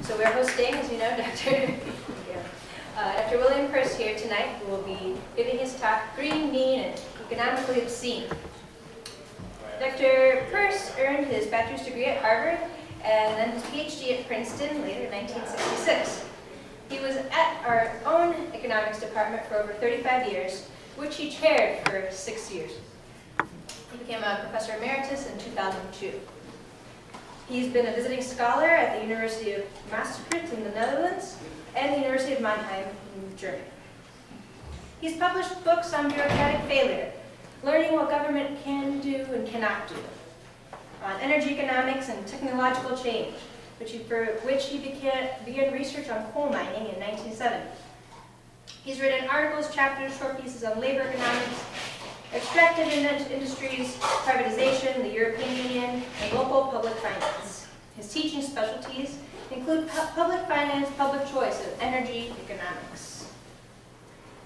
So we're hosting, as you know, Dr. William Peirce here tonight, who will be giving his talk, Green, Mean, and Economically Obscene. Dr. Peirce earned his bachelor's degree at Harvard and then his PhD at Princeton later in 1966. He was at our own economics department for over 35 years, which he chaired for 6 years. He became a professor emeritus in 2002. He's been a visiting scholar at the University of Maastricht in the Netherlands and the University of Mannheim in Germany. He's published books on bureaucratic failure, learning what government can do and cannot do, on energy economics and technological change, for which he began research on coal mining in 1970. He's written articles, chapters, short pieces on labor economics, extractive industries, privatization, the European Union, and local public finance. His teaching specialties include public finance, public choice, and energy economics.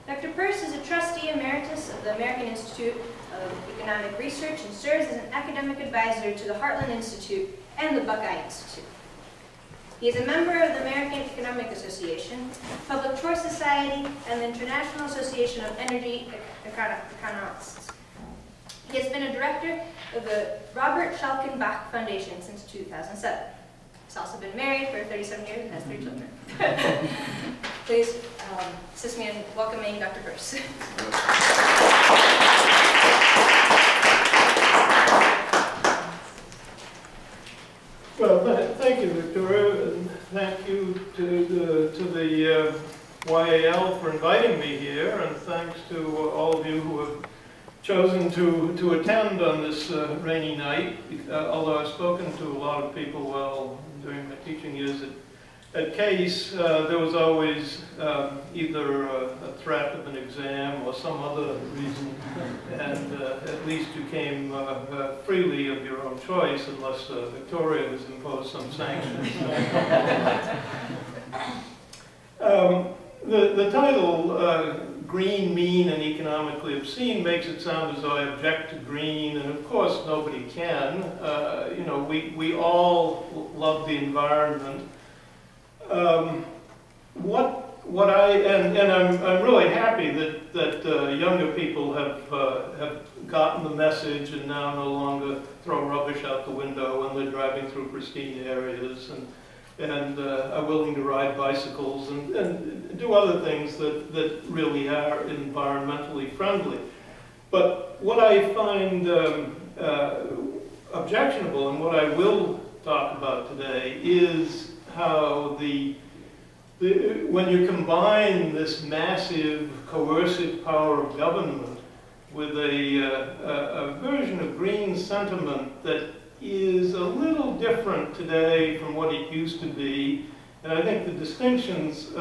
Dr. Peirce is a trustee emeritus of the American Institute of Economic Research and serves as an academic advisor to the Heartland Institute and the Buckeye Institute. He is a member of the American Economic Association, Public Choice Society, and the International Association of Energy Economists. He has been a director of the Robert Schalkenbach Foundation since 2007. He's also been married for 37 years and has 3 children. Please assist me in welcoming Dr. Peirce. Well, thank you, Victoria, and thank you to the YAL for inviting me here, and thanks to all of you who have chosen to attend on this rainy night. Although I've spoken to a lot of people while during my teaching years at Case, there was always either a threat of an exam or some other reason, and at least you came freely of your own choice, unless Victoria has imposed some sanctions. The title, Green, Mean, and Economically Obscene, makes it sound as though I object to green, and of course nobody can. You know, we all love the environment. I'm really happy that younger people have gotten the message and now no longer throw rubbish out the window when they're driving through pristine areas and are willing to ride bicycles and do other things that really are environmentally friendly. But what I find objectionable, and what I will talk about today, is how when you combine this massive coercive power of government with a version of green sentiment that is a little different today from what it used to be, and I think the distinctions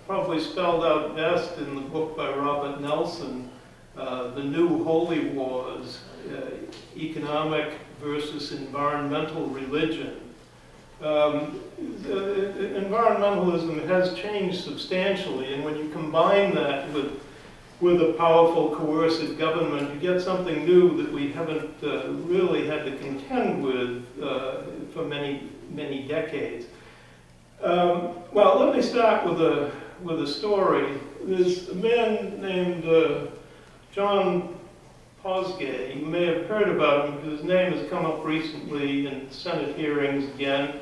probably spelled out best in the book by Robert Nelson, The New Holy Wars, Economic versus Environmental Religion. Environmentalism has changed substantially, and when you combine that with a powerful coercive government, you get something new that we haven't really had to contend with for many, many decades. Well, let me start with a story. There's a man named John Posgay. You may have heard about him because his name has come up recently in Senate hearings again.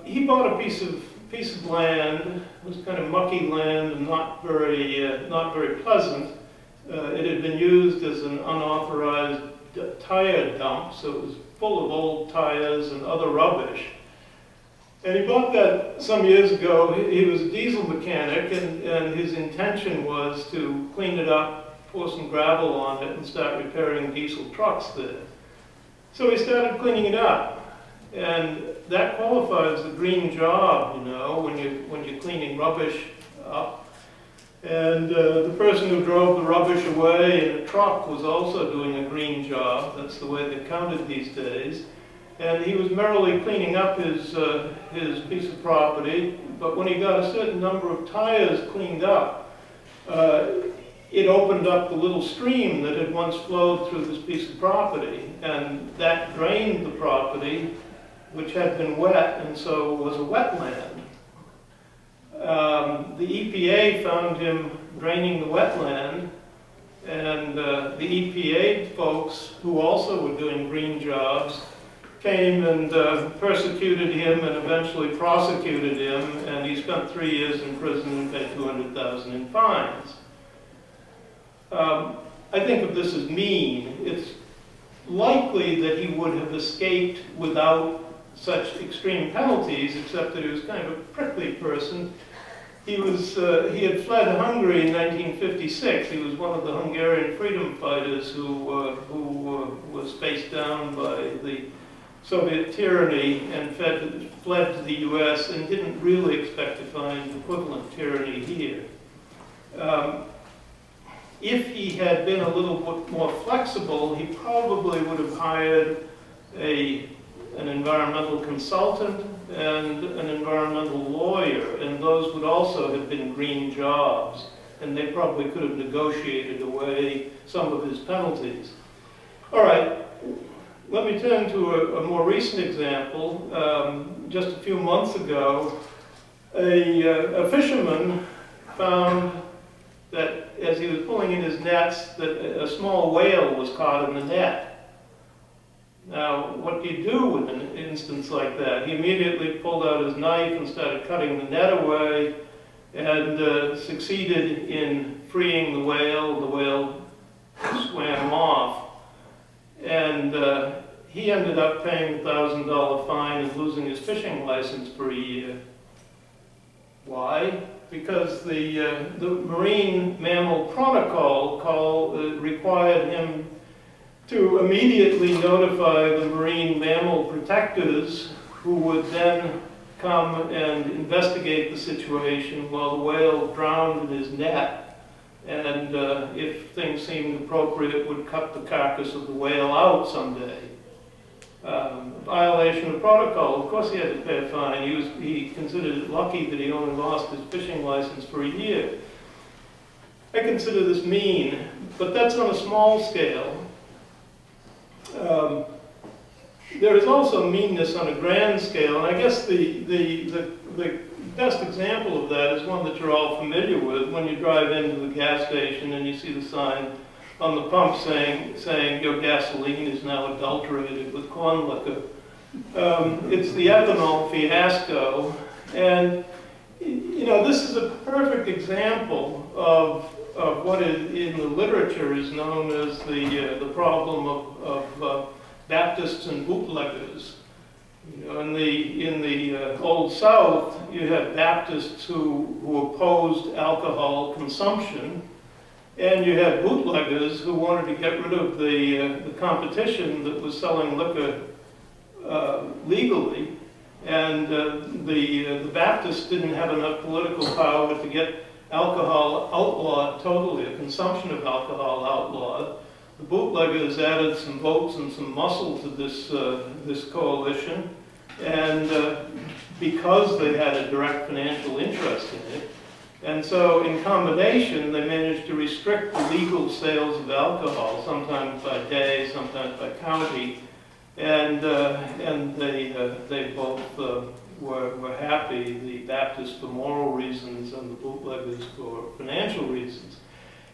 He bought a piece of land. It was kind of mucky land and not very pleasant. It had been used as an unauthorized tire dump, so it was full of old tires and other rubbish. And he bought that some years ago. He was a diesel mechanic, and his intention was to clean it up, pour some gravel on it, and start repairing diesel trucks there. So he started cleaning it up. And that qualifies a green job, you know, when you're cleaning rubbish up. And the person who drove the rubbish away in a truck was also doing a green job. That's the way they're counted these days. And he was merrily cleaning up his piece of property, but when he got a certain number of tires cleaned up, it opened up the little stream that had once flowed through this piece of property, and that drained the property which had been wet and so was a wetland. The EPA found him draining the wetland, and the EPA folks, who also were doing green jobs, came and persecuted him and eventually prosecuted him, and he spent 3 years in prison and paid $200,000 in fines. I think of this as mean. It's likely that he would have escaped without such extreme penalties, except that he was kind of a prickly person. He had fled Hungary in 1956. He was one of the Hungarian freedom fighters who was faced down by the Soviet tyranny and fled to the US and didn't really expect to find equivalent tyranny here. If he had been a little bit more flexible, he probably would have hired an environmental consultant and an environmental lawyer, and those would also have been green jobs, and they probably could have negotiated away some of his penalties. All right, let me turn to a more recent example. Just a few months ago, a fisherman found that as he was pulling in his nets, that a small whale was caught in the net. Now, what do you do with an instance like that? He immediately pulled out his knife and started cutting the net away, and succeeded in freeing the whale. The whale swam off, and he ended up paying a $1,000 fine and losing his fishing license for a year. Why? Because the Marine Mammal Protocol required him to immediately notify the marine mammal protectors, who would then come and investigate the situation while the whale drowned in his net, and if things seemed appropriate, would cut the carcass of the whale out someday. Violation of protocol. Of course he had to pay a fine. He considered it lucky that he only lost his fishing license for a year. I consider this mean, but that's on a small scale. There is also meanness on a grand scale, and I guess the best example of that is one that you're all familiar with when you drive into the gas station and you see the sign on the pump saying your gasoline is now adulterated with corn liquor. It's the ethanol fiasco, and you know, this is a perfect example of what in the literature is known as the problem of Baptists and bootleggers. You know, in the Old South, you had Baptists who opposed alcohol consumption, and you had bootleggers who wanted to get rid of the competition that was selling liquor legally, and the Baptists didn't have enough political power to get alcohol outlawed totally, a consumption of alcohol outlawed. The bootleggers added some votes and some muscle to this coalition, and because they had a direct financial interest in it, and so in combination they managed to restrict the legal sales of alcohol, sometimes by day, sometimes by county, and they both were happy, the Baptists for moral reasons and the bootleggers for financial reasons.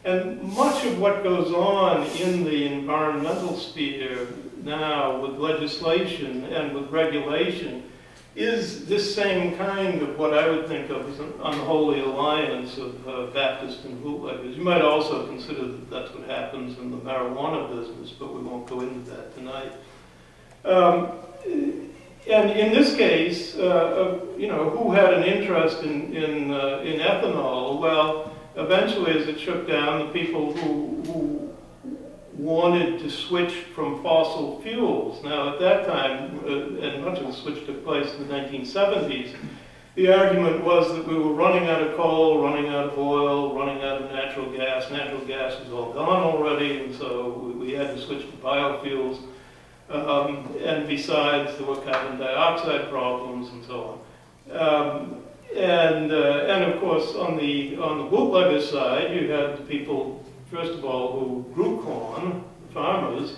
And much of what goes on in the environmental sphere now with legislation and with regulation is this same kind of what I would think of as an unholy alliance of Baptists and bootleggers. You might also consider that that's what happens in the marijuana business, but we won't go into that tonight. And in this case, you know, who had an interest in ethanol? Well, eventually, as it shook down, the people who wanted to switch from fossil fuels. Now, at that time, and much of the switch took place in the 1970s, the argument was that we were running out of coal, running out of oil, running out of natural gas. Natural gas was all gone already, and so we had to switch to biofuels. And besides, there were carbon dioxide problems and so on. And of course, on the bootlegger side, you had the people, first of all, who grew corn, farmers,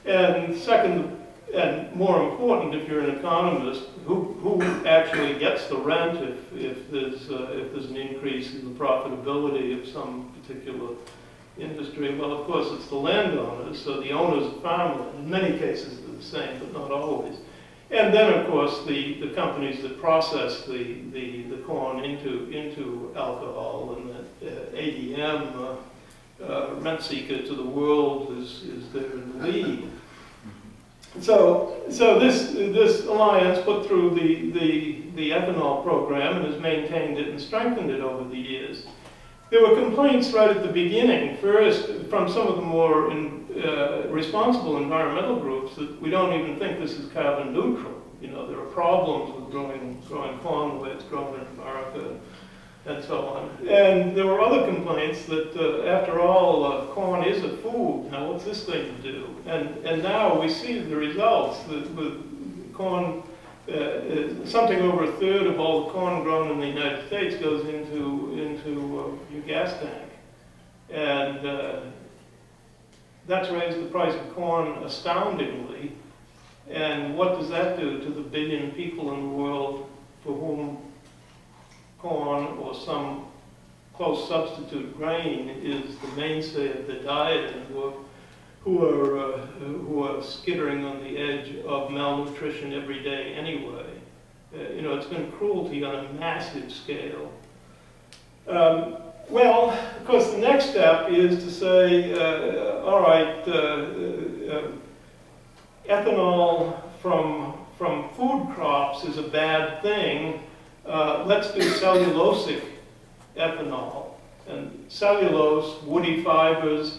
and second, and more important, if you're an economist, who actually gets the rent if there's an increase in the profitability of some particular industry? Well, of course, it's the landowners, so the owners of farmland. In many cases, they're the same, but not always. And then, of course, the companies that process the corn into alcohol, and that ADM, rent seeker to the world, is there in the lead. So this alliance put through the ethanol program and has maintained it and strengthened it over the years. There were complaints right at the beginning, first from some of the more responsible environmental groups, that we don't even think this is carbon neutral. You know, there are problems with growing corn the way it's grown in America, and so on. And there were other complaints that, after all, corn is a food. Now, what's this thing to do? And now we see the results. With corn, something over a third of all the corn grown in the United States goes into your gas tank. And that's raised the price of corn astoundingly. And what does that do to the billion people in the world for whom corn or some close substitute grain is the mainstay of their diet, and who are skittering on the edge of malnutrition every day anyway? You know, it's been cruelty on a massive scale. Well, of course, the next step is to say, all right, ethanol from food crops is a bad thing. Let's do cellulosic ethanol. And cellulose, woody fibers.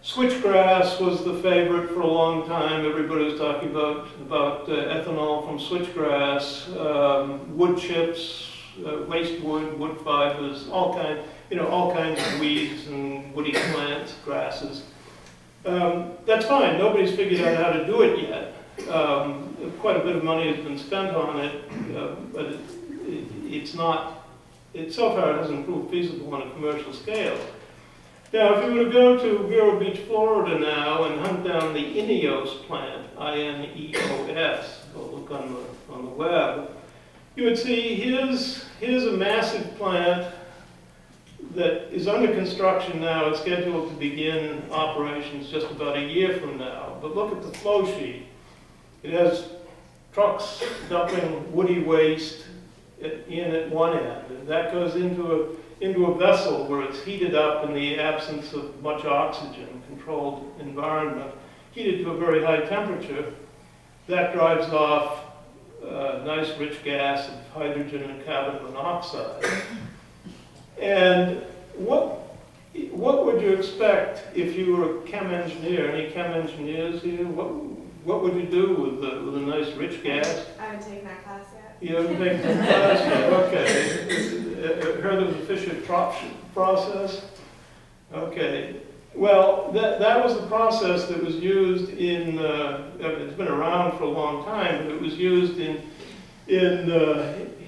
Switchgrass was the favorite for a long time. Everybody was talking about ethanol from switchgrass, wood chips, waste wood fibers, all kinds of weeds and woody plants, grasses. That's fine. Nobody's figured out how to do it yet. Quite a bit of money has been spent on it, but it so far hasn't proved feasible on a commercial scale. Now, if you were to go to Vero Beach, Florida now and hunt down the INEOS plant, I-N-E-O-S, or look on the web, you would see here's a massive plant that is under construction now. It's scheduled to begin operations just about a year from now. But look at the flow sheet. It has trucks dumping woody waste in at one end, and that goes into a vessel where it's heated up in the absence of much oxygen, controlled environment, heated to a very high temperature. That drives off nice rich gas of hydrogen and carbon monoxide. And what would you expect if you were a chem engineer? Any chem engineers here? What would you do with a nice rich gas? I haven't taken that class yet. You haven't taken that class yet? Okay. Heard of the Fischer-Tropsch process? Okay. Well, that was the process that was used in, it's been around for a long time, but it was used in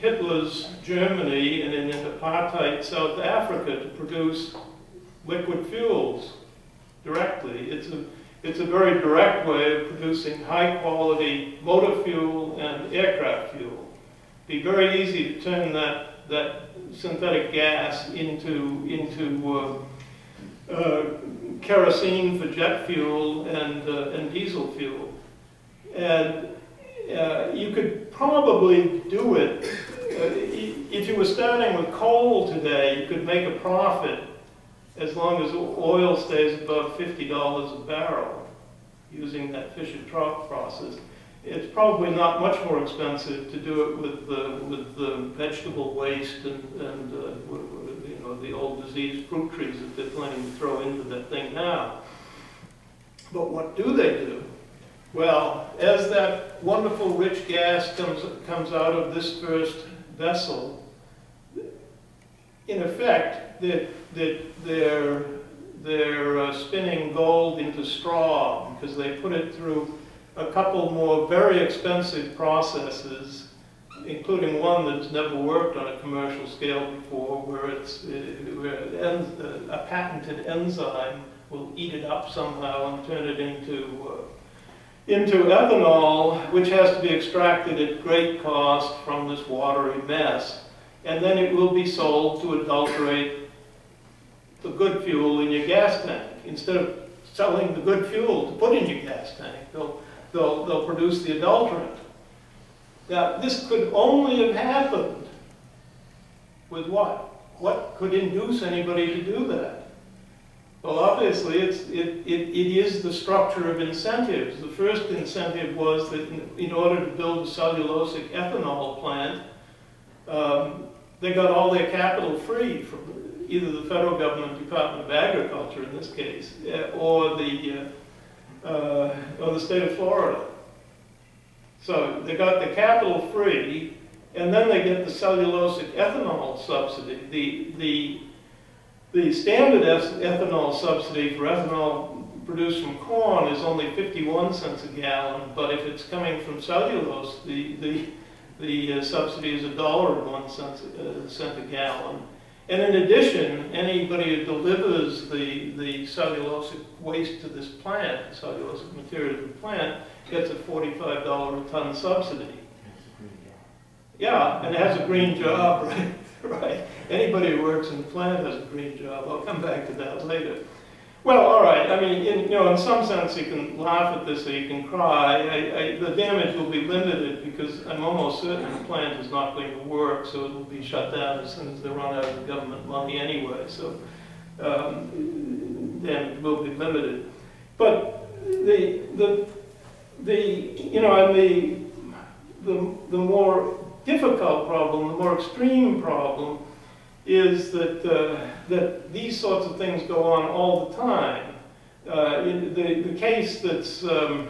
Hitler's Germany and in apartheid South Africa to produce liquid fuels directly. It's a very direct way of producing high-quality motor fuel and aircraft fuel. It'd be very easy to turn that synthetic gas into kerosene for jet fuel and diesel fuel. And you could probably do it. If you were starting with coal today, you could make a profit as long as oil stays above $50 a barrel using that Fischer-Tropsch process. It's probably not much more expensive to do it with the vegetable waste and you know, the old diseased fruit trees that they're planning to throw into that thing now. But what do they do? Well, as that wonderful rich gas comes out of this first vessel, in effect, they're spinning gold into straw because they put it through a couple more very expensive processes, including one that's never worked on a commercial scale before, where a patented enzyme will eat it up somehow and turn it into ethanol, which has to be extracted at great cost from this watery mess. And then it will be sold to adulterate the good fuel in your gas tank. Instead of selling the good fuel to put in your gas tank, they'll produce the adulterant. Now, this could only have happened with what? What could induce anybody to do that? Well, obviously, it is the structure of incentives. The first incentive was that in order to build a cellulosic ethanol plant, they got all their capital free from either the federal government, Department of Agriculture in this case, or the state of Florida. So they got the capital free, and then they get the cellulosic ethanol subsidy. The standard ethanol subsidy for ethanol produced from corn is only 51 cents a gallon, but if it's coming from cellulose, the subsidy is $1.01 a gallon. And in addition, anybody who delivers the cellulosic waste to this plant, the cellulosic material to the plant, gets a $45 a ton subsidy. Yeah, and it has a green job, right? Right. Anybody who works in the plant has a green job. I'll come back to that later. Well, all right. I mean, in some sense, you can laugh at this or you can cry. The damage will be limited because I'm almost certain the plant is not going to work, so it will be shut down as soon as they run out of government money anyway. So damage will be limited. But the more difficult problem, the more extreme problem, is that these sorts of things go on all the time. The case that's in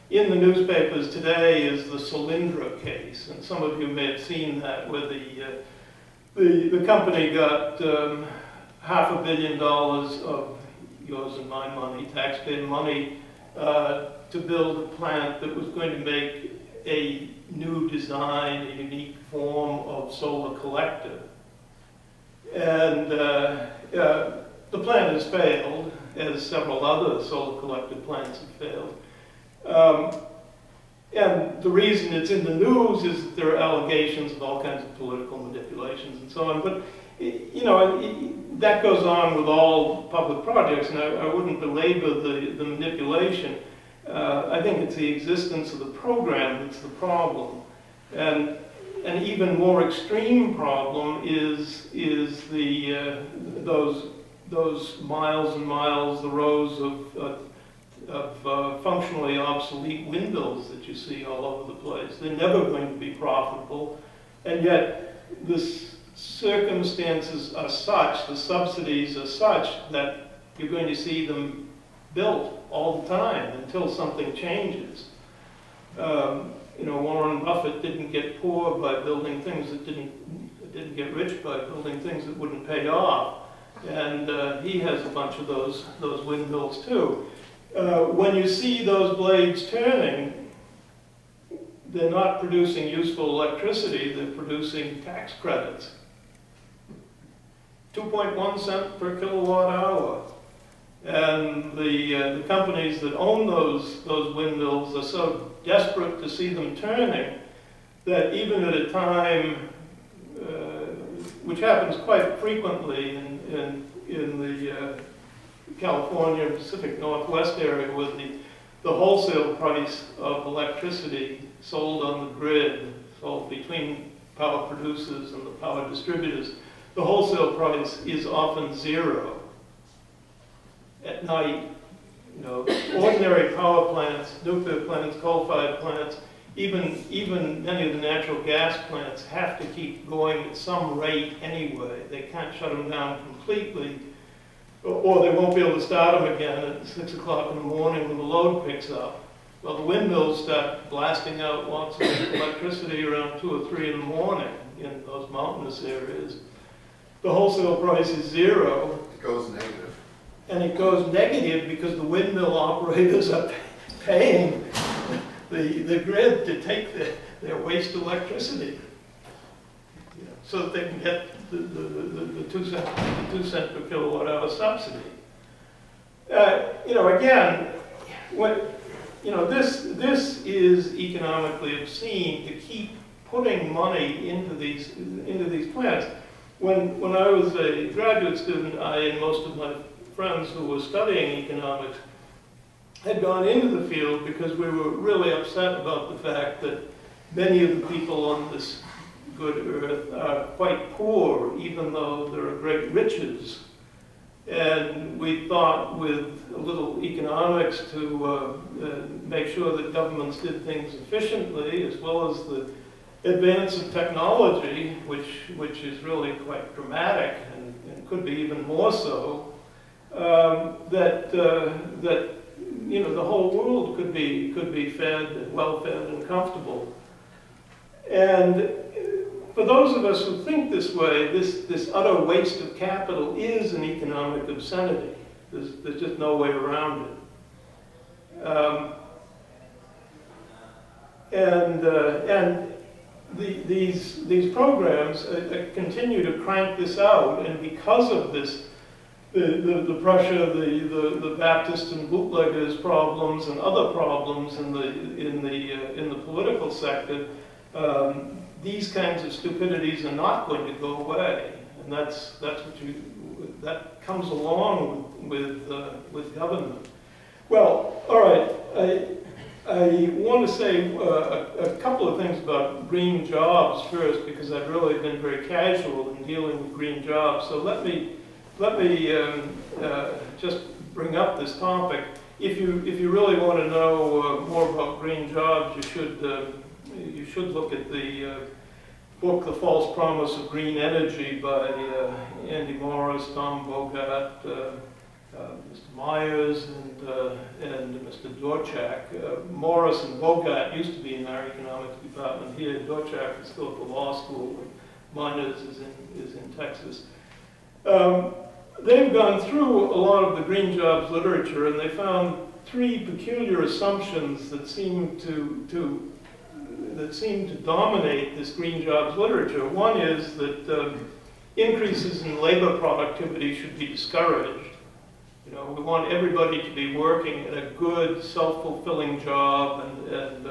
the newspapers today is the Solyndra case, and some of you may have seen that, where the company got $500 million of yours and my money, taxpayer money, to build a plant that was going to make a new design, a unique form of solar collector. And the plant has failed, as several other solar collector plants have failed. And the reason it's in the news is that there are allegations of all kinds of political manipulations and so on. But, that goes on with all public projects, and I wouldn't belabor the manipulation. I think it's the existence of the program that's the problem. And an even more extreme problem is those miles and miles, the rows of functionally obsolete windmills that you see all over the place. They're never going to be profitable, and yet the circumstances are such, the subsidies are such, that you're going to see them built all the time until something changes. Warren Buffett didn't get poor by building things that didn't get rich by building things that wouldn't pay off, and he has a bunch of those windmills too. When you see those blades turning, they're not producing useful electricity, they're producing tax credits. 2.1 cents per kilowatt hour. And the companies that own those windmills are so desperate to see them turning that even at a time, which happens quite frequently in the California Pacific Northwest area, where the wholesale price of electricity sold on the grid, sold between power producers and the power distributors, the wholesale price is often zero. At night, ordinary power plants, nuclear plants, coal-fired plants, even many of the natural gas plants have to keep going at some rate anyway. They can't shut them down completely, or they won't be able to start them again at 6 o'clock in the morning when the load picks up. Well, the windmills start blasting out lots of electricity around 2 or 3 in the morning in those mountainous areas. The wholesale price is zero. It goes negative. And it goes negative because the windmill operators are paying the grid to take their waste electricity, so that they can get the 2 cent per kilowatt hour subsidy. Again, this is economically obscene to keep putting money into these plants. When I was a graduate student, I and most of my friends who were studying economics had gone into the field because we were really upset about the fact that many of the people on this good earth are quite poor, even though there are great riches. And we thought with a little economics to make sure that governments did things efficiently, as well as the advance of technology, which is really quite dramatic and could be even more so, that the whole world could be fed, well fed, and comfortable. And for those of us who think this way, this utter waste of capital is an economic obscenity. There's just no way around it. These programs continue to crank this out, and because of this, the pressure, the Baptist and bootleggers problems, and other problems in the political sector, these kinds of stupidities are not going to go away, and that comes along with government. Well, all right. I want to say a couple of things about green jobs first, because I've really been very casual in dealing with green jobs. So let me just bring up this topic. If you really want to know more about green jobs, you should look at the book "The False Promise of Green Energy" by Andy Morris, Tom Bogart, Mr. Myers, and Mr. Dorchak. Morris and Bogart used to be in our economics department here. Dorchak is still at the law school. Myers is in Texas. They've gone through a lot of the green jobs literature, and they found three peculiar assumptions that seem to dominate this green jobs literature. One is that increases in labor productivity should be discouraged. We want everybody to be working at a good, self-fulfilling job and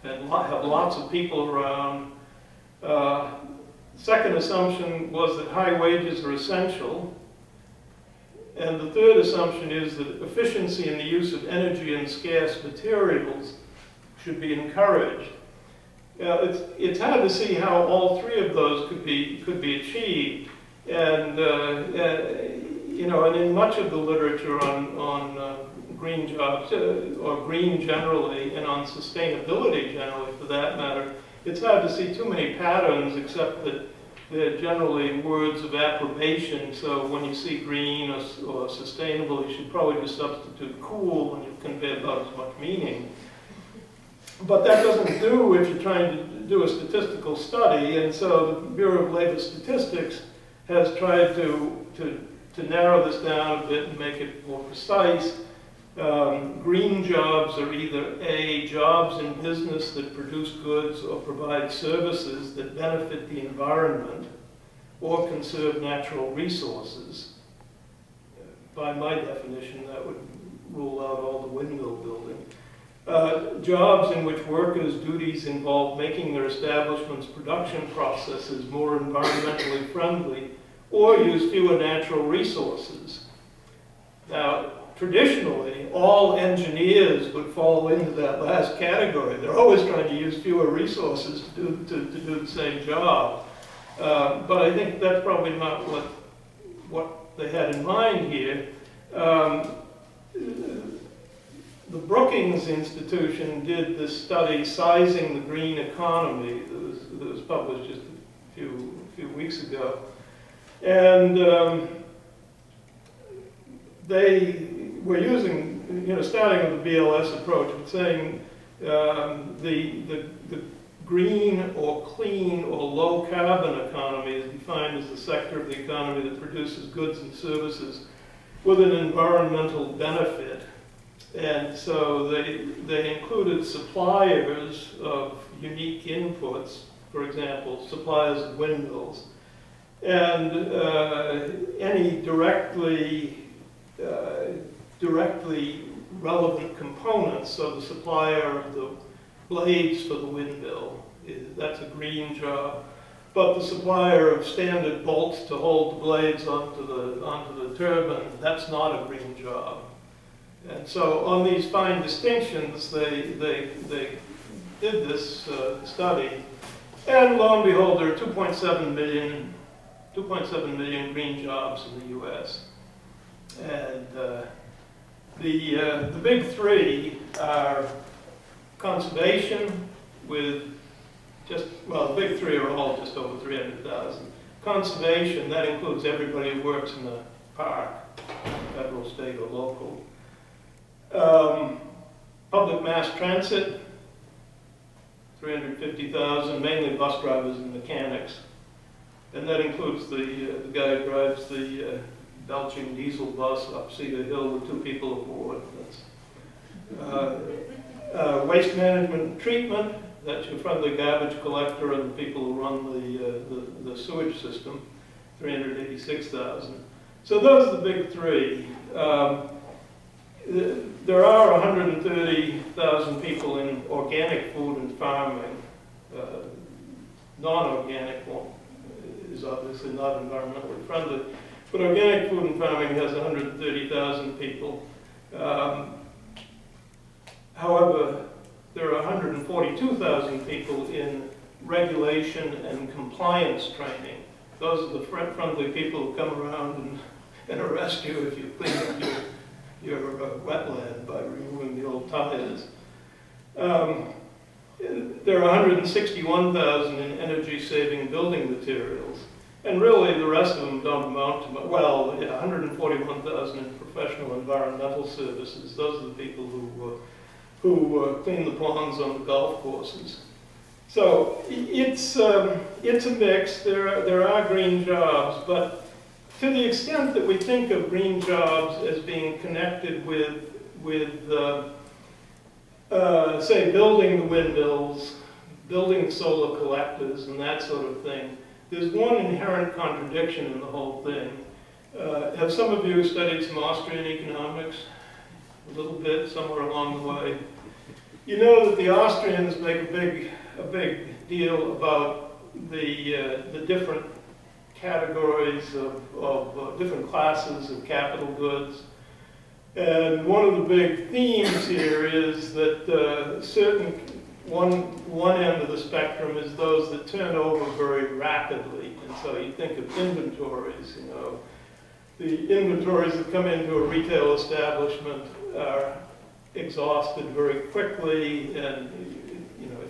have lots of people around. Second assumption was that high wages are essential. And the third assumption is that efficiency in the use of energy and scarce materials should be encouraged. It's hard to see how all three of those could be achieved. And and in much of the literature on green jobs, or green generally, and on sustainability generally for that matter, it's hard to see too many patterns, except that they're generally words of approbation. So when you see green or sustainable, you should probably just substitute cool, and you'll convey about as much meaning. But that doesn't do if you're trying to do a statistical study, and so the Bureau of Labor Statistics has tried to narrow this down a bit and make it more precise. Green jobs are either A, jobs in business that produce goods or provide services that benefit the environment or conserve natural resources. By my definition, that would rule out all the windmill building. Jobs in which workers' duties involve making their establishment's production processes more environmentally friendly or use fewer natural resources. Now, traditionally, all engineers would fall into that last category. They're always trying to use fewer resources to do the same job. But I think that's probably not what they had in mind here. The Brookings Institution did this study, Sizing the Green Economy, that was published just a few weeks ago. And they were using, starting with the BLS approach, but saying the green or clean or low carbon economy is defined as the sector of the economy that produces goods and services with an environmental benefit. And so they included suppliers of unique inputs, for example, suppliers of windmills, and any directly relevant components. So the supplier of the blades for the windmill, that's a green job. But the supplier of standard bolts to hold the blades onto the turbine, that's not a green job. And so on these fine distinctions, they did this study. And lo and behold, there are 2.7 million green jobs in the US. And the big three are conservation with the big three are all just over 300,000. Conservation, that includes everybody who works in the park, federal, state, or local. Public mass transit, 350,000, mainly bus drivers and mechanics. And that includes the guy who drives the belching diesel bus up Cedar Hill with 2 people aboard. That's, waste management and treatment, that's your friendly garbage collector and the people who run the sewage system, 386,000. So those are the big three. There are 130,000 people in organic food and farming. Non-organic is obviously not environmentally friendly, but organic food and farming has 130,000 people. However, there are 142,000 people in regulation and compliance training. Those are the friendly people who come around and arrest you if you clean up your wetland by removing the old tires. There are 161,000 in energy-saving building materials. And really, the rest of them don't amount to much. Well, yeah, 141,000 in professional environmental services. Those are the people who clean the ponds on the golf courses. So it's a mix. There are green jobs, but to the extent that we think of green jobs as being connected with say, building the windmills, building solar collectors, and that sort of thing, there's one inherent contradiction in the whole thing. Have some of you studied some Austrian economics? A little bit, somewhere along the way. You know that the Austrians make a big deal about the different categories of different classes of capital goods. And one of the big themes here is that one end of the spectrum is those that turn over very rapidly. And so you think of inventories, you know. The inventories that come into a retail establishment are exhausted very quickly, and you know,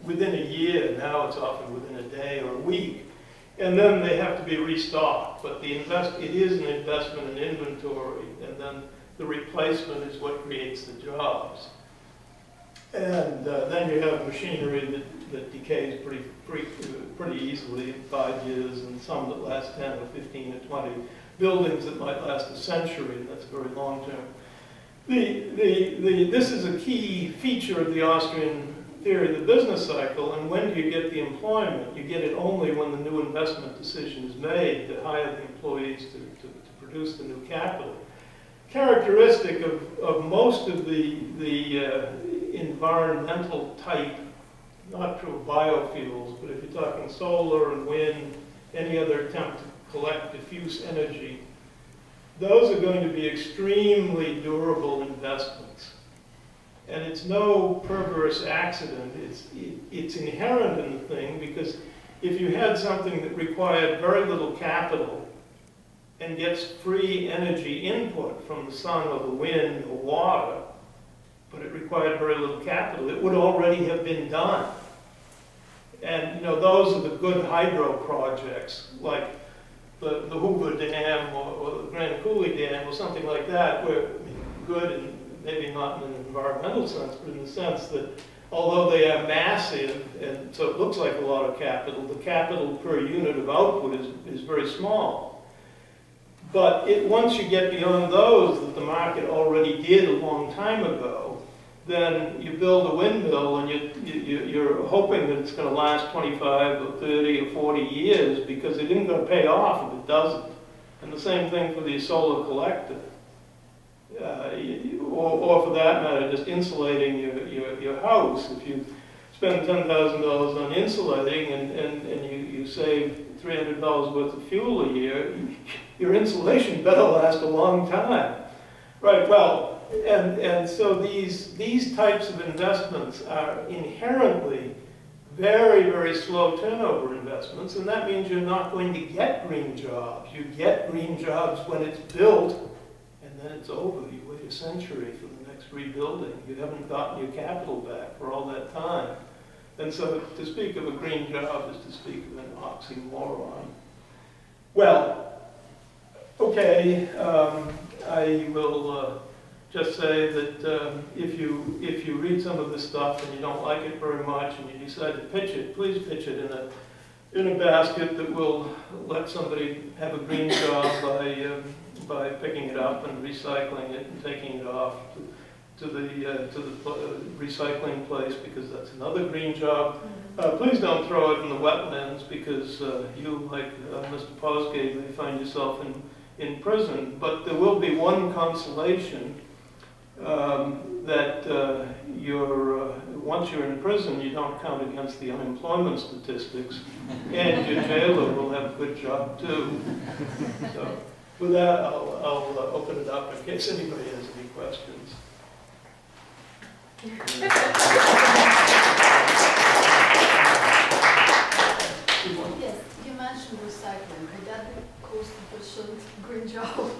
within a year. Now it's often within a day or a week. And then they have to be restocked. But it is an investment in inventory, and then the replacement is what creates the jobs. And then you have machinery that decays pretty easily in 5 years, and some that last 10 or 15 or 20. Buildings that might last a century, and that's very long term. This is a key feature of the Austrian theory of the business cycle, and when do you get the employment? You get it only when the new investment decision is made to hire the employees to produce the new capital. Characteristic of most of the environmental type, not true of biofuels, but if you're talking solar and wind, any other attempt to collect diffuse energy, those are going to be extremely durable investments. And it's no perverse accident. It's inherent in the thing, because if you had something that required very little capital and gets free energy input from the sun or the wind or water, but it required very little capital, it would already have been done. And you know, those are the good hydro projects, like the Hoover Dam or the Grand Coulee Dam or something like that, where good, and maybe not in an environmental sense, but in the sense that although they are massive, and so it looks like a lot of capital, the capital per unit of output is very small. But once you get beyond those that the market already did a long time ago, then you build a windmill and you're hoping that it's going to last 25 or 30 or 40 years, because it isn't going to pay off if it doesn't. And the same thing for the solar collector. or for that matter, just insulating your house. If you spend $10,000 on insulating and you save $300 worth of fuel a year, your insulation better last a long time. Right, well, and so these types of investments are inherently very, very slow turnover investments, and that means you're not going to get green jobs. You get green jobs when it's built, and then it's over. You wait a century for the next rebuilding. You haven't gotten your capital back for all that time. And so to speak of a green job is to speak of an oxymoron. Well, okay, I will just say that if you read some of this stuff and you don't like it very much and you decide to pitch it, please pitch it in a basket that will let somebody have a green job by picking it up and recycling it and taking it off to the recycling place, because that's another green job. Please don't throw it in the wetlands, because you, like Mr. Posgate, may find yourself in prison. But there will be one consolation, that once you're in prison, you don't count against the unemployment statistics, and your jailer will have a good job too. So with that, I'll open it up in case anybody has any questions. Yes, you mentioned recycling. Would that be cost-efficient green job?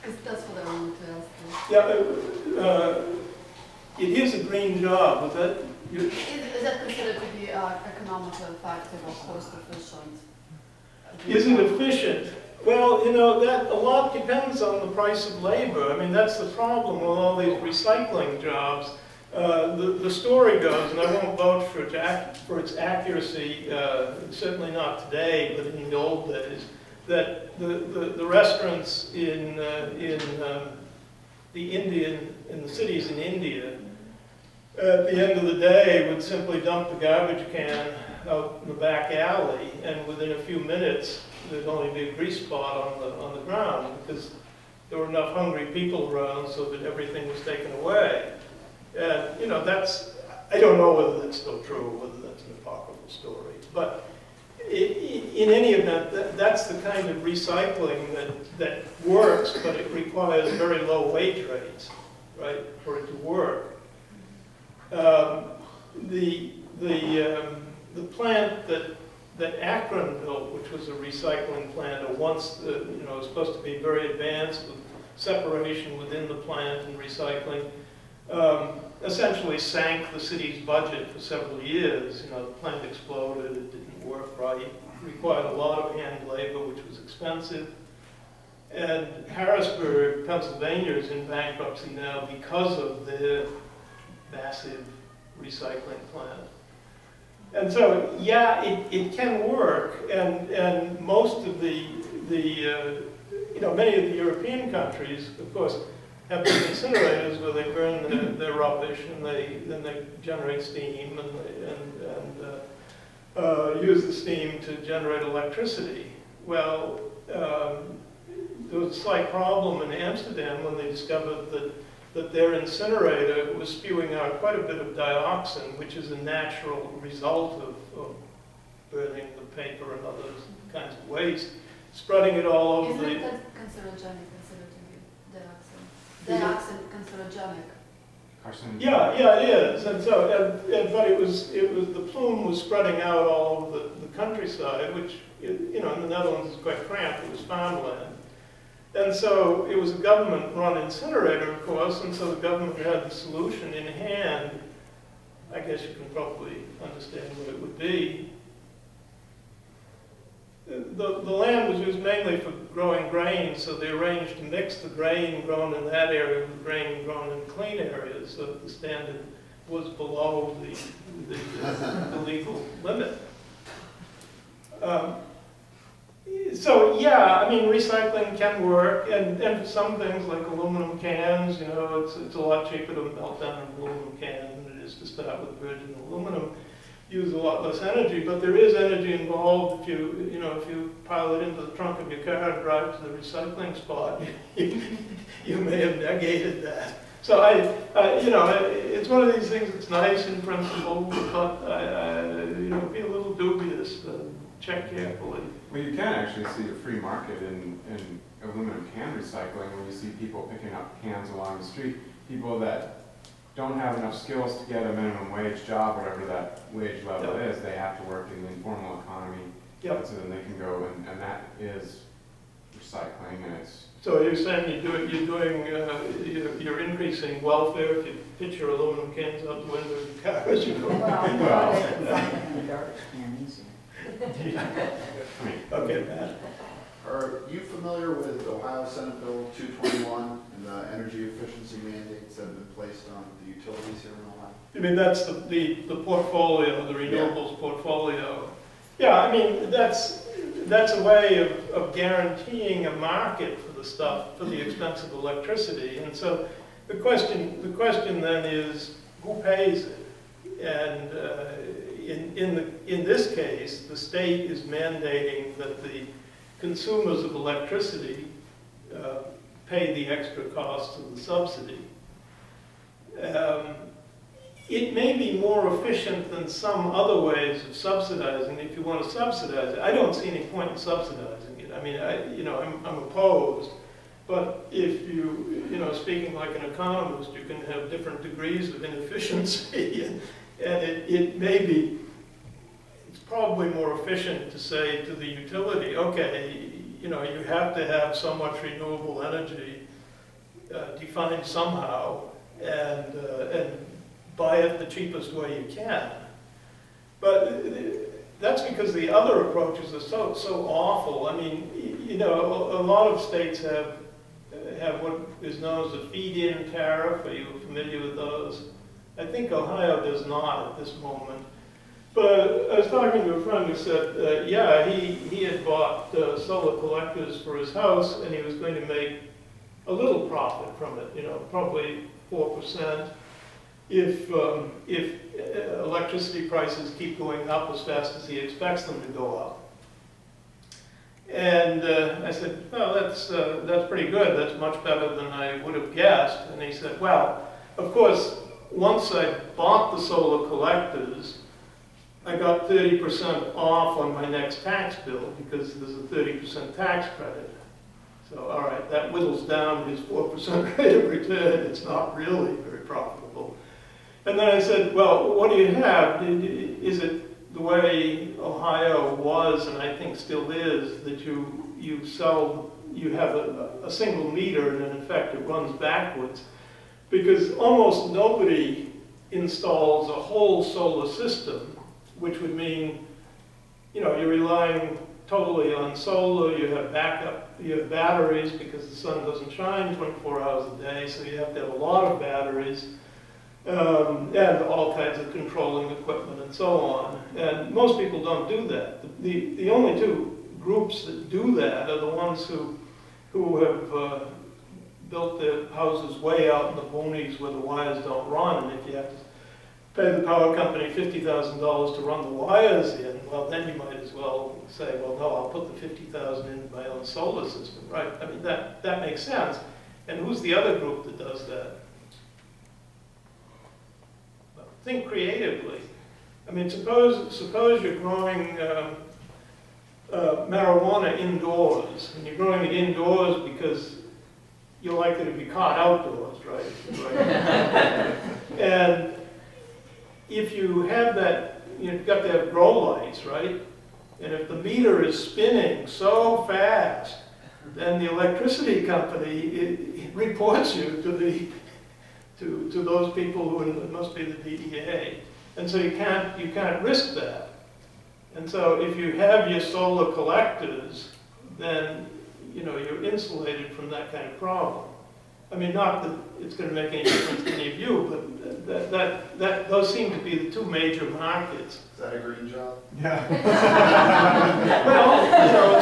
Because that's what I wanted to ask you. Yeah, it is a green job, but that... Is that considered to be economically effective or cost-efficient? Is it efficient? Well, you know, that a lot depends on the price of labor. I mean, that's the problem with all these recycling jobs. The story goes, and I won't vouch for its accuracy, certainly not today, but in the old days, that the restaurants in the cities in India, at the end of the day, would simply dump the garbage can out in the back alley, and within a few minutes, there'd only be a grease spot on the ground, because there were enough hungry people around so that everything was taken away. And, you know, I don't know whether that's still true or whether that's an apocryphal story. But in any event, that's the kind of recycling that works, but it requires very low wage rates, right, for it to work. The plant that Akron built, which was a recycling plant, was supposed to be very advanced with separation within the plant and recycling. Essentially sank the city's budget for several years. You know, the plant exploded, it didn't work right, it required a lot of hand labor, which was expensive. And Harrisburg, Pennsylvania is in bankruptcy now because of their massive recycling plant. And so, yeah, it can work, and most of many of the European countries, of course, have these incinerators where they burn their rubbish and then they generate steam and use the steam to generate electricity. Well, there was a slight problem in Amsterdam when they discovered that their incinerator was spewing out quite a bit of dioxin, which is a natural result of burning the paper and other kinds of waste, spreading it all over Isn't that carcinogenic considered to be dioxin? Dioxin carcinogenic. Yeah, it is. And so, but it was the plume was spreading out all over the countryside, which in the Netherlands is quite cramped. It was farmland. And so it was a government-run incinerator, of course, and so the government had the solution in hand. I guess you can probably understand what it would be. The land was used mainly for growing grain, so they arranged to mix the grain grown in that area with grain grown in clean areas, so that the standard was below the legal limit. So yeah, I mean, recycling can work, and for some things like aluminum cans, you know, it's a lot cheaper to melt down an aluminum can than it is to start with virgin aluminum. Use a lot less energy, but there is energy involved if you pile it into the trunk of your car and drive to the recycling spot. You may have negated So you know, it's one of these things that's nice in principle, but you know, be a little dubious. Check carefully. Well, you can actually see a free market in aluminum can recycling when you see people picking up cans along the street. People that don't have enough skills to get a minimum wage job, whatever that wage level is, they have to work in the informal economy. Yep. So then they can go and that is recycling, and it's. So you're saying you're increasing welfare if you pitch your aluminum cans out the window of the car as you go. Well, they can find them in the garbage can easier. Okay, Matt. Are you familiar with Ohio Senate Bill 221 and the energy efficiency mandates that have been placed on the utilities here in Ohio? I mean, that's the portfolio, the renewables portfolio. Yeah, I mean, that's a way of guaranteeing a market for the stuff, for the expensive electricity. And so the question then is, who pays it? And in this case, the state is mandating that the consumers of electricity pay the extra cost of the subsidy. It may be more efficient than some other ways of subsidizing if you want to subsidize it. I don't see any point in subsidizing it. I mean, I'm opposed. But if you know, speaking like an economist, you can have different degrees of inefficiency, and it may be, it's probably more efficient to say to the utility, okay, you know, you have to have so much renewable energy defined somehow, and buy it the cheapest way you can. But that's because the other approaches are so awful. I mean, you know, a lot of states have what is known as a feed-in tariff. Are you familiar with those? I think Ohio does not at this moment. But I was talking to a friend who said, yeah, he had bought solar collectors for his house, and he was going to make a little profit from it, you know, probably 4%. If electricity prices keep going up as fast as he expects them to go up. And I said, well, that's pretty good. That's much better than I would have guessed. And he said, well, of course, once I bought the solar collectors, I got 30% off on my next tax bill because there's a 30% tax credit. So, all right, that whittles down his 4% rate of return. It's not really very profitable. And then I said, well, what do you have? Is it the way Ohio was, and I think still is, that you have a single meter, and in effect it runs backwards? Because almost nobody installs a whole solar system, which would mean, you know, you're relying totally on solar, you have backup, you have batteries because the sun doesn't shine 24 hours a day, so you have to have a lot of batteries. And all kinds of controlling equipment and so on. And most people don't do that. The only two groups that do that are the ones who have built their houses way out in the boonies where the wires don't run. And if you have to pay the power company $50,000 to run the wires in, well, then you might as well say, well, no, I'll put the $50,000 in my own solar system, right? I mean, that makes sense. And who's the other group that does that? Think creatively. I mean, suppose you're growing marijuana indoors, and you're growing it indoors because you're likely to be caught outdoors, right? And if you have that, you've got to have grow lights, right? And if the meter is spinning so fast, then the electricity company it reports you to those people who it must be the DEA, and so you can't risk that. And so if you have your solar collectors, then you know you're insulated from that kind of problem. I mean, not that it's going to make any difference to any of you, but those seem to be the two major markets. Is that a green job? Yeah. Well, you know,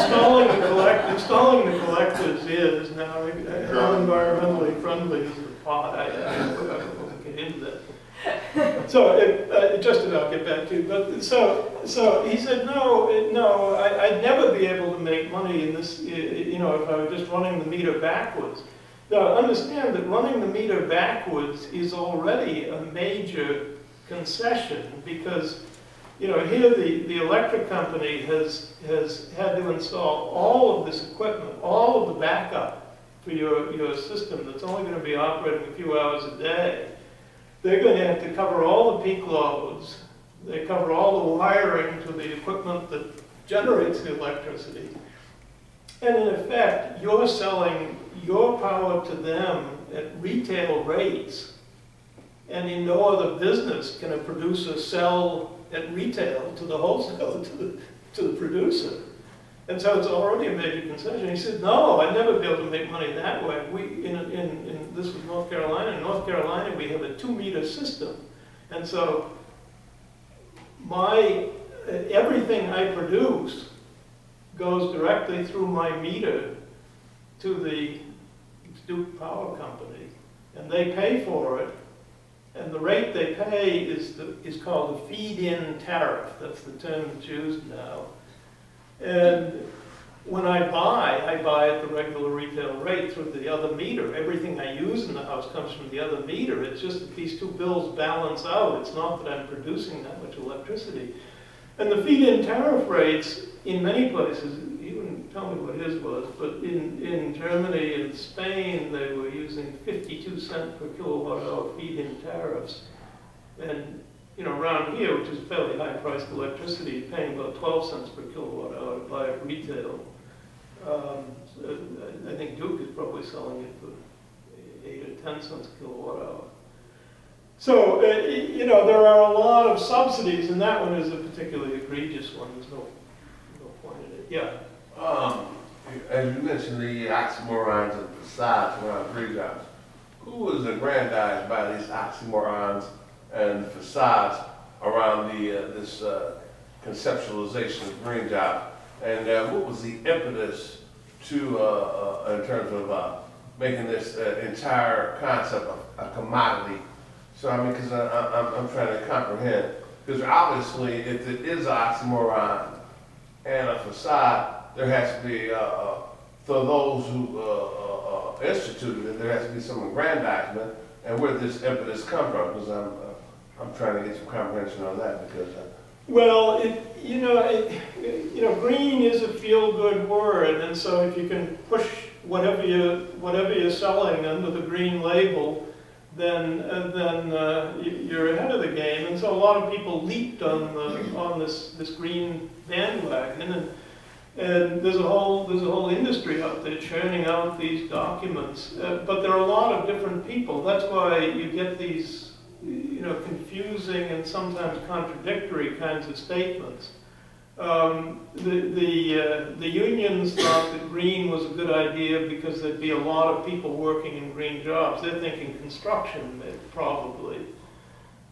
installing the collectors is now how environmentally friendly is the pot. I won't get into that. So just about get back to you. But so he said, no, I'd never be able to make money in this. You know, if I were just running the meter backwards. Now, understand that running the meter backwards is already a major concession because, you know, here the electric company has had to install all of this equipment, all of the backup for your system that's only going to be operating a few hours a day. They're going to have to cover all the peak loads. They cover all the wiring to the equipment that generates the electricity. And in effect, you're selling your power to them at retail rates. And in no other business can a producer sell at retail to the wholesaler, to the producer. And so it's already a major concession. He said, no, I'd never be able to make money that way. This was North Carolina. In North Carolina, we have a 2-meter system. And so everything I produce goes directly through my meter to the Duke Power Company. And they pay for it. And the rate they pay is called the feed-in tariff. That's the term that's used now. And when I buy at the regular retail rate through the other meter. Everything I use in the house comes from the other meter. It's just that these two bills balance out. It's not that I'm producing that much electricity. And the feed-in tariff rates in many places, you wouldn't tell me what his was, but in Germany and Spain, they were using 52 cents per kilowatt hour feed-in tariffs. And you know, around here, which is fairly high-priced electricity, you're paying about 12 cents per kilowatt hour to buy it retail. I think Duke is probably selling it for 8 or 10 cents a kilowatt hour. So, you know, there are a lot of subsidies, and that one is a particularly egregious one. There's no point in it. Yeah. As you mentioned, the oxymorons and facades around green jobs. Who was aggrandized by these oxymorons and facades around this conceptualization of green jobs? And what was the impetus to, in terms of making this entire concept a commodity? So I mean, because I'm trying to comprehend, because obviously if it is an oxymoron and a facade, there has to be, for those who instituted it, there has to be some aggrandizement, and where did this impetus come from? Because I'm trying to get some comprehension on that, because well, you know, green is a feel-good word, and so if you can push whatever you're selling under the green label, then you're ahead of the game. And so a lot of people leaped on this green bandwagon, and there's a whole industry out there churning out these documents. But there are a lot of different people. That's why you get these, you know, confusing and sometimes contradictory kinds of statements. The unions thought that green was a good idea because there'd be a lot of people working in green jobs. They're thinking construction, probably.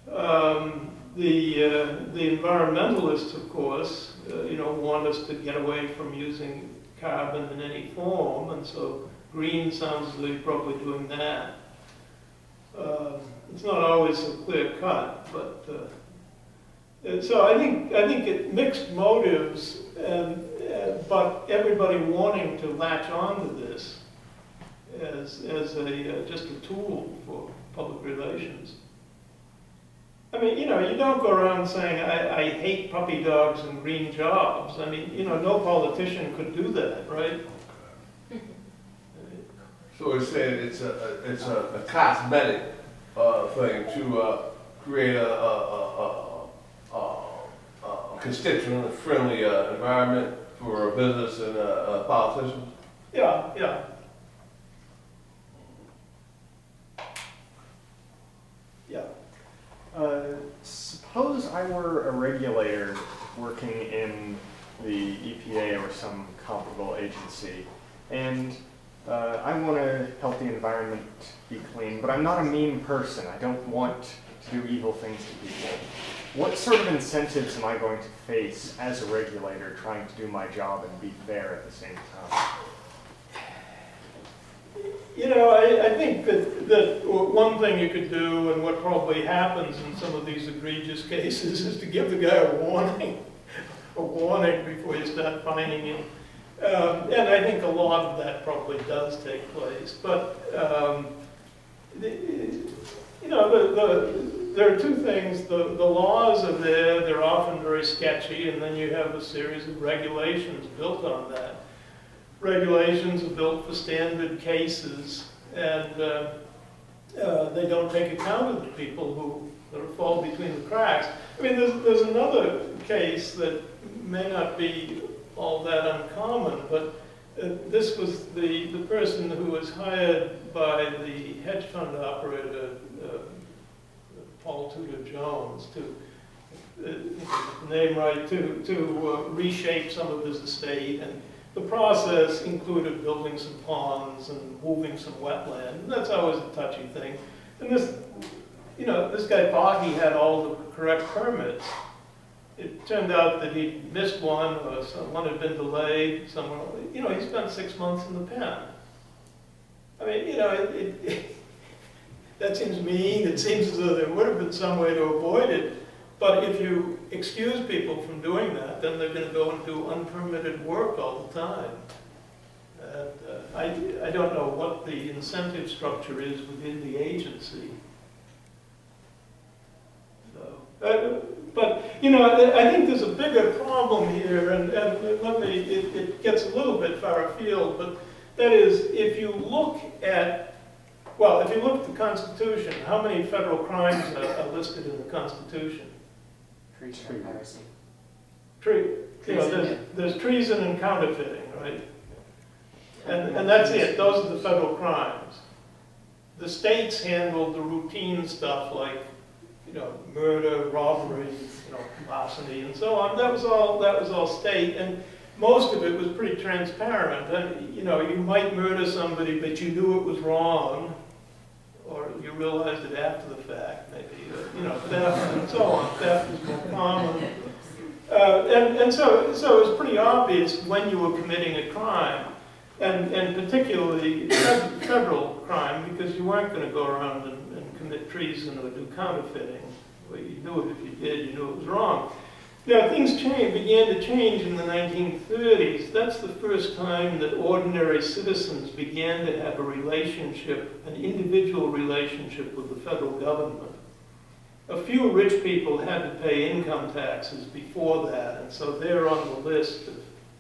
The environmentalists, of course, you know, want us to get away from using carbon in any form, and so green sounds as though you're probably doing that. It's not always so clear cut, but so I think it mixed motives, but everybody wanting to latch on to this as just a tool for public relations. I mean, you know, you don't go around saying I hate puppy dogs and green jobs. I mean, you know, no politician could do that, right? so it's saying it's a cosmetic thing to create a constituent-friendly environment for business and politicians? Yeah, yeah. Yeah. Suppose I were a regulator working in the EPA or some comparable agency, and I want to help the environment be clean, but I'm not a mean person. I don't want to do evil things to people. What sort of incentives am I going to face as a regulator trying to do my job and be fair at the same time? You know, I think that one thing you could do, and what probably happens in some of these egregious cases, is to give the guy a warning before you start fining him. And I think a lot of that probably does take place. But, you know, there are two things. The laws are there. They're often very sketchy. And then you have a series of regulations built on that. Regulations are built for standard cases. And they don't take account of the people who sort of fall between the cracks. I mean, there's another case that may not be all that uncommon, but this was the person who was hired by the hedge fund operator, Paul Tudor Jones, to name right, to reshape some of his estate, and the process included building some ponds and moving some wetland. And that's always a touchy thing. And this, you know, this guy thought he had all the correct permits. It turned out that he missed one, or one had been delayed. Someone, you know, he spent 6 months in the pen. I mean, you know, that seems mean. It seems as though there would have been some way to avoid it. But if you excuse people from doing that, then they're going to go and do unpermitted work all the time. And I don't know what the incentive structure is within the agency. So, but you know, I think there's a bigger problem here, and let me. It gets a little bit far afield, but that is, if you look at, well, if you look at the Constitution, how many federal crimes are listed in the Constitution? Treason and piracy. You know, there's treason and counterfeiting, right? And that's it. Those are the federal crimes. The states handled the routine stuff like, you know, murder, robbery, you know, larceny, and so on. That was all state, and most of it was pretty transparent. And you know, you might murder somebody, but you knew it was wrong, or you realized it after the fact, maybe. You know, theft and so on. Theft is more common, and so it was pretty obvious when you were committing a crime, and particularly federal crime, because you weren't going to go around and commit treason or do counterfeiting. Well, you knew it if you did, you knew it was wrong. Now, things began to change in the 1930s. That's the first time that ordinary citizens began to have a relationship, an individual relationship with the federal government. A few rich people had to pay income taxes before that, and so they're on the list of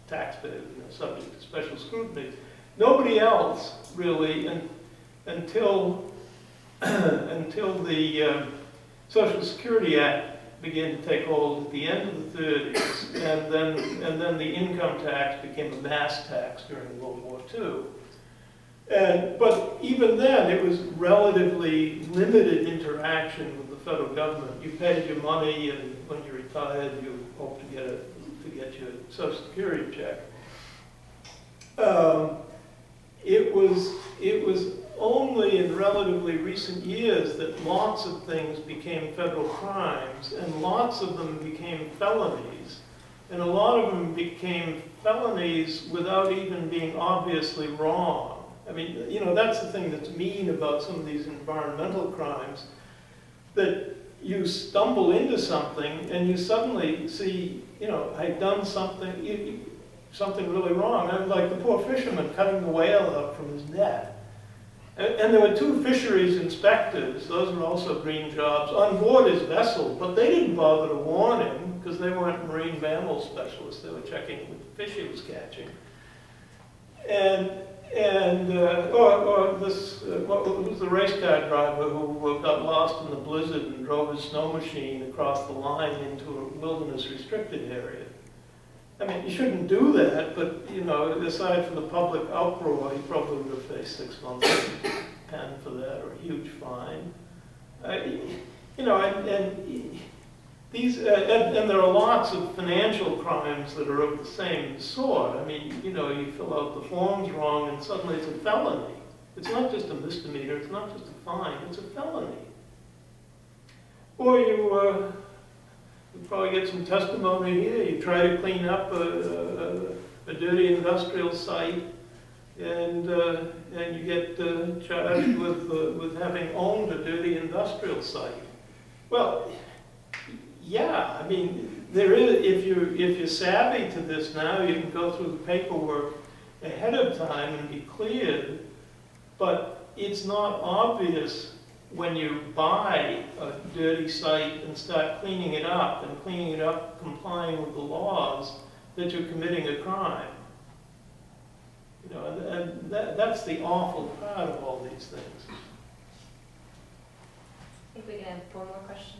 taxpayers, you know, subject to special scrutiny. Nobody else, really, until the Social Security Act began to take hold at the end of the 30s, and then the income tax became a mass tax during World War II. But even then, it was relatively limited interaction with the federal government. You paid your money, and when you retired, you hoped to get your Social Security check. It was only in relatively recent years that lots of things became federal crimes, and lots of them became felonies. And a lot of them became felonies without even being obviously wrong. I mean, you know, that's the thing that's mean about some of these environmental crimes, that you stumble into something and you suddenly see, you know, I've done something, something really wrong. I'm like the poor fisherman cutting the whale out from his net. And there were 2 fisheries inspectors, those were also green jobs, on board his vessel, but they didn't bother to warn him because they weren't marine mammal specialists. They were checking what the fish he was catching. Or this, what was the race car driver who got lost in the blizzard and drove his snow machine across the line into a wilderness restricted area. I mean, you shouldn't do that, but, you know, aside from the public uproar, he probably would have faced 6 months in pen for that, or a huge fine. You know, and there are lots of financial crimes that are of the same sort. I mean, you know, you fill out the forms wrong, and suddenly it's a felony. It's not just a misdemeanor, it's not just a fine, it's a felony. Or you probably get some testimony here. You try to clean up a dirty industrial site, and you get charged with having owned a dirty industrial site. Well, yeah, I mean, there is, if you're savvy to this now, you can go through the paperwork ahead of time and be cleared, but it's not obvious when you buy a dirty site and start cleaning it up complying with the laws, that you're committing a crime. You know, and that's the awful part of all these things. I think we can have one more question.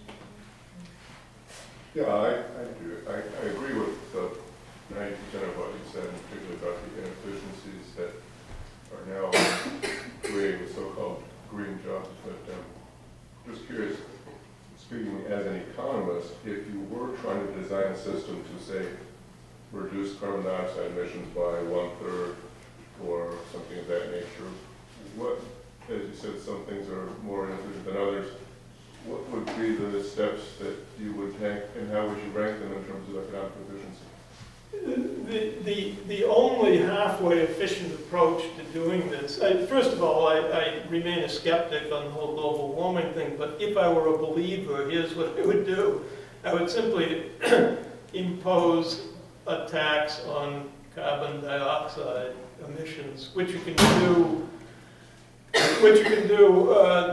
Yeah, I do. I agree with 90% of what you said, particularly about the inefficiencies that are now creating the so-called green jobs. But just curious, speaking as an economist, if you were trying to design a system to, say, reduce carbon dioxide emissions by 1/3 or something of that nature, what, as you said, some things are more inefficient than others, what would be the steps that you would take, and how would you rank them in terms of economic efficiency? The only halfway efficient approach to doing this, first of all, I remain a skeptic on the whole global warming thing, but if I were a believer, here's what I would do. I would simply impose a tax on carbon dioxide emissions, which you can do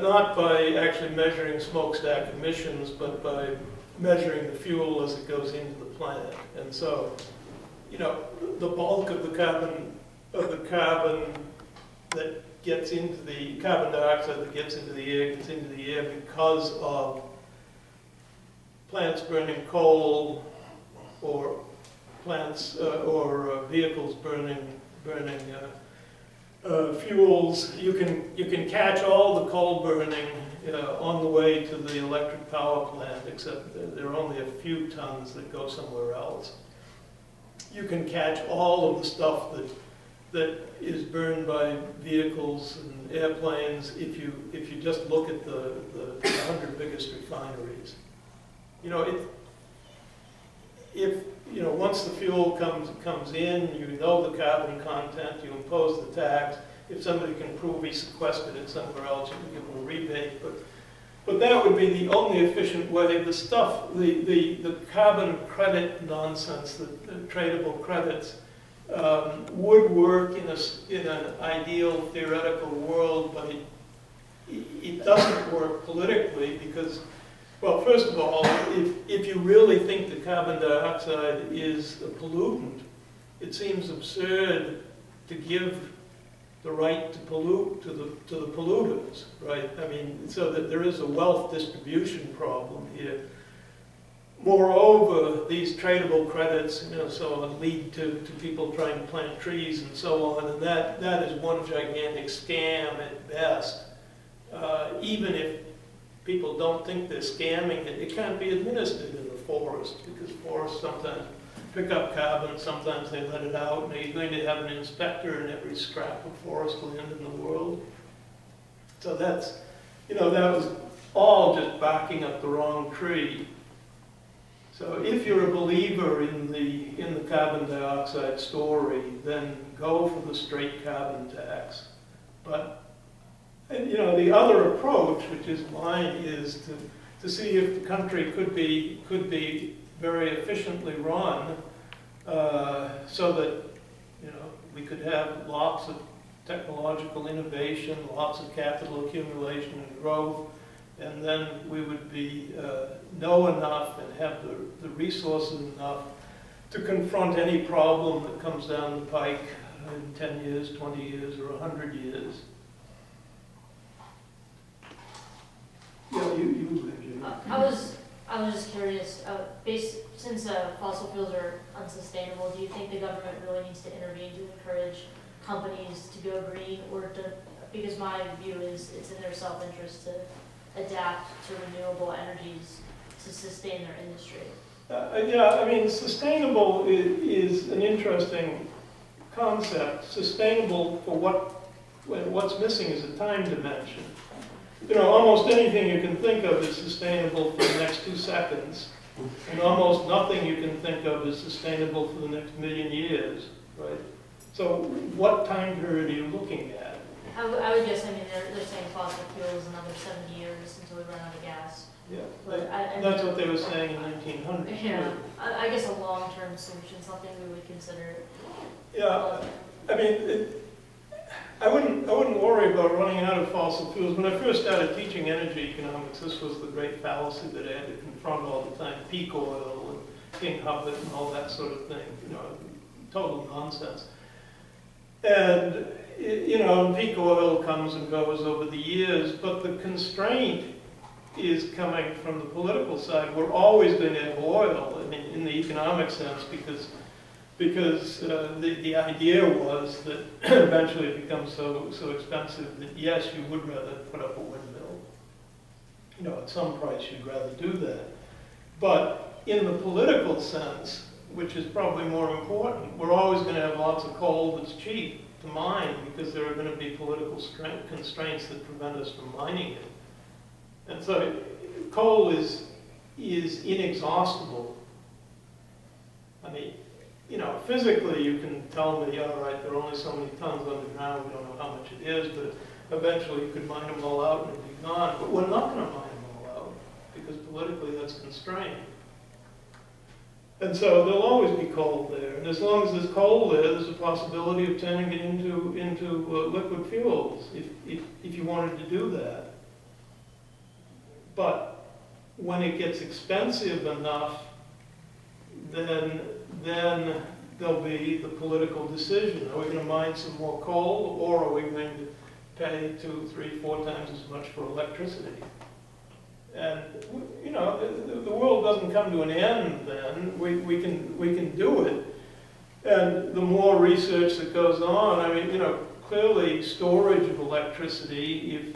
not by actually measuring smokestack emissions, but by measuring the fuel as it goes into the plant. And so, you know, the bulk of the carbon that gets into the carbon dioxide that gets into the air because of plants burning coal or plants or vehicles burning fuels. You can catch all the coal burning on the way to the electric power plant, except there are only a few tons that go somewhere else. You can catch all of the stuff that is burned by vehicles and airplanes if you just look at the 100 biggest refineries. You know, once the fuel comes in, you know the carbon content, you impose the tax. If somebody can prove he sequestered it somewhere else, you can give them a rebate. But that would be the only efficient way. The stuff, the carbon credit nonsense, the tradable credits, would work in an ideal theoretical world, but it doesn't work politically because, well, first of all, if you really think that carbon dioxide is a pollutant, it seems absurd to give the right to pollute to the polluters, right? I mean, so that there is a wealth distribution problem here. Moreover, these tradable credits, so lead to people trying to plant trees and so on, and that is one gigantic scam at best. Even if people don't think they're scamming it, it can't be administered in the forest because forests sometimes pick up carbon, sometimes they let it out, and you're going to have an inspector in every scrap of forest land in the world. So that's, that was all just barking up the wrong tree. So if you're a believer in the carbon dioxide story, then go for the straight carbon tax. But the other approach, which is mine, is to see if the country could be very efficiently run, so that we could have lots of technological innovation, lots of capital accumulation and growth, and then we would know enough and have the resources enough to confront any problem that comes down the pike in 10 years, 20 years, or 100 years. Yeah, you I was just curious, since fossil fuels are unsustainable, do you think the government really needs to intervene to encourage companies to go green, because my view is it's in their self-interest to adapt to renewable energies to sustain their industry? Yeah, I mean, sustainable is an interesting concept. Sustainable for what's missing is a time dimension. Almost anything you can think of is sustainable for the next 2 seconds, and almost nothing you can think of is sustainable for the next 1,000,000 years, right? So what time period are you looking at? I would guess, they're saying fossil fuels another 70 years until we run out of gas. Yeah, But that's what they were saying in 1900. Yeah, I guess a long-term solution, something we would consider. Yeah, I mean, I wouldn't worry about running out of fossil fuels. When I first started teaching energy economics, this was the great fallacy that I had to confront all the time: peak oil and King Hubbard and all that sort of thing. Total nonsense. And peak oil comes and goes over the years, but the constraint is coming from the political side. We're always going to have oil, I mean, in the economic sense, because the idea was that eventually it becomes so expensive that yes, you would rather put up a windmill. At some price you'd rather do that. But in the political sense, which is probably more important, we're always going to have lots of coal that's cheap to mine because there are going to be political constraints that prevent us from mining it. And so coal is inexhaustible. I mean, physically you can tell me, all right, there are only so many tons underground, we don't know how much it is, but eventually you could mine them all out and it'd be gone. But we're not going to mine them all out because politically that's constrained. And so there'll always be coal there. And as long as there's coal there's a possibility of turning it into liquid fuels if you wanted to do that. But when it gets expensive enough, then there'll be the political decision. Are we going to mine some more coal, or are we going to pay 2, 3, 4 times as much for electricity? And the world doesn't come to an end then. We can do it. And the more research that goes on, I mean, clearly storage of electricity, if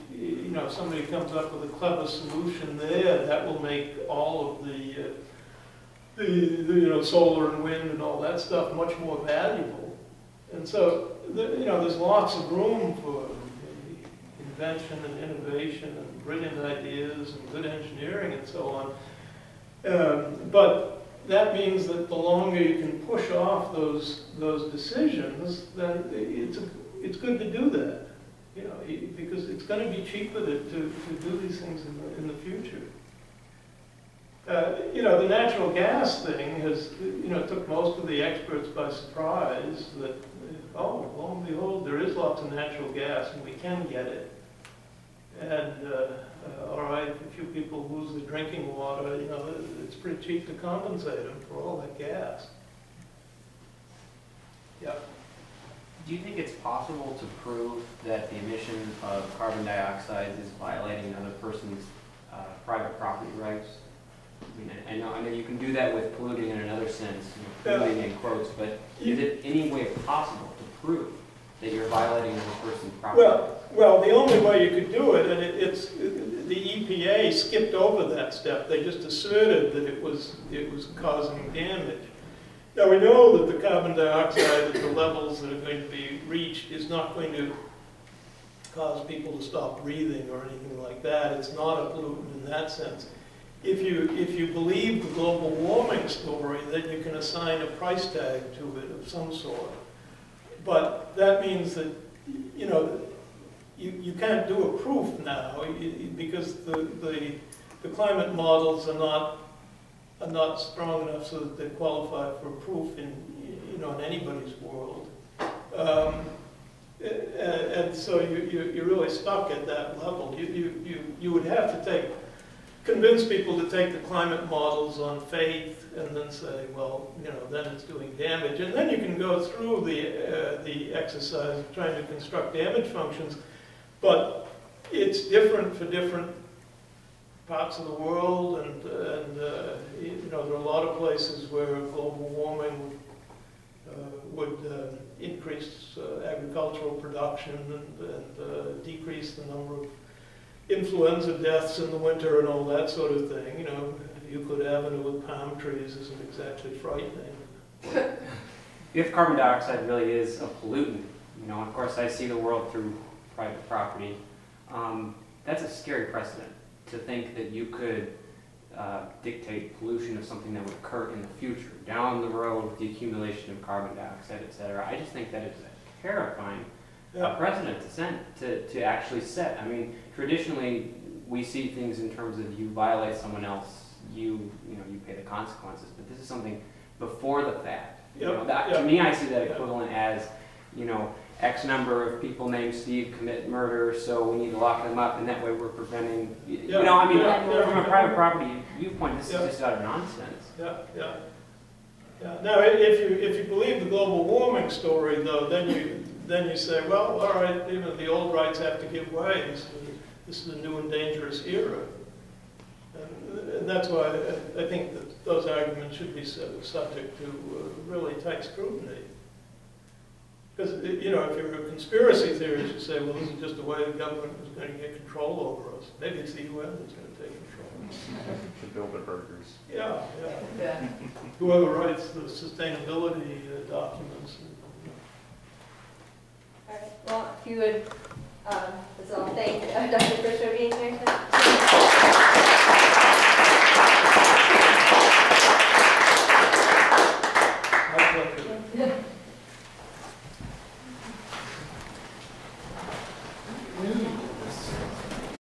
somebody comes up with a clever solution there, that will make all of the solar and wind and all that stuff much more valuable. And so there's lots of room for invention and innovation and brilliant ideas and good engineering and so on. But that means that the longer you can push off those decisions, then it's good to do that, because it's going to be cheaper to do these things in the future. The natural gas thing has, took most of the experts by surprise that, oh, lo and behold, there is lots of natural gas and we can get it. And, all right, if a few people lose their drinking water, it's pretty cheap to compensate them for all that gas. Yeah. Do you think it's possible to prove that the emission of carbon dioxide is violating another person's private property rights? I know you can do that with polluting in another sense, polluting in quotes, but is it any way possible to prove that you're violating another person's property rights? Well, the only way you could do it, and it's the EPA skipped over that step. They just asserted that it was causing damage. Now we know that the carbon dioxide at the levels that are going to be reached is not going to cause people to stop breathing or anything like that. It's not a pollutant in that sense. If you believe the global warming story, then you can assign a price tag to it of some sort. But that means that you can't do a proof now because the climate models are not strong enough so that they qualify for proof in anybody's world. And so you're really stuck at that level. You would have to convince people to take the climate models on faith and then say, well, then it's doing damage. And then you can go through the exercise of trying to construct damage functions, but it's different for different parts of the world, and there are a lot of places where global warming would increase agricultural production and decrease the number of influenza deaths in the winter and all that sort of thing. Euclid Avenue with palm trees isn't exactly frightening. If carbon dioxide really is a pollutant, of course I see the world through private property. That's a scary precedent to think that you could dictate pollution of something that would occur in the future, down the road with the accumulation of carbon dioxide, etc. I just think that it's a terrifying precedent to actually set. I mean, traditionally, we see things in terms of you violate someone else, you pay the consequences. But this is something before the fact. You know, to me, I see that equivalent as, X number of people named Steve commit murder, so we need to lock them up, and that way we're preventing. From a private property viewpoint, this is just out of nonsense. Yeah. Now, if you believe the global warming story, though, then you say, well, all right, the old rights have to give way. This is a new and dangerous era, and that's why I think that those arguments should be subject to really tight scrutiny. Because if you're a conspiracy theorist, you say, well, this is just the way the government is going to get control over us. Maybe it's the UN that's going to take control. The Bilderbergers. Yeah. Whoever writes the sustainability documents. All right. Well, if you would, let's all thank Dr. Peirce for being here tonight.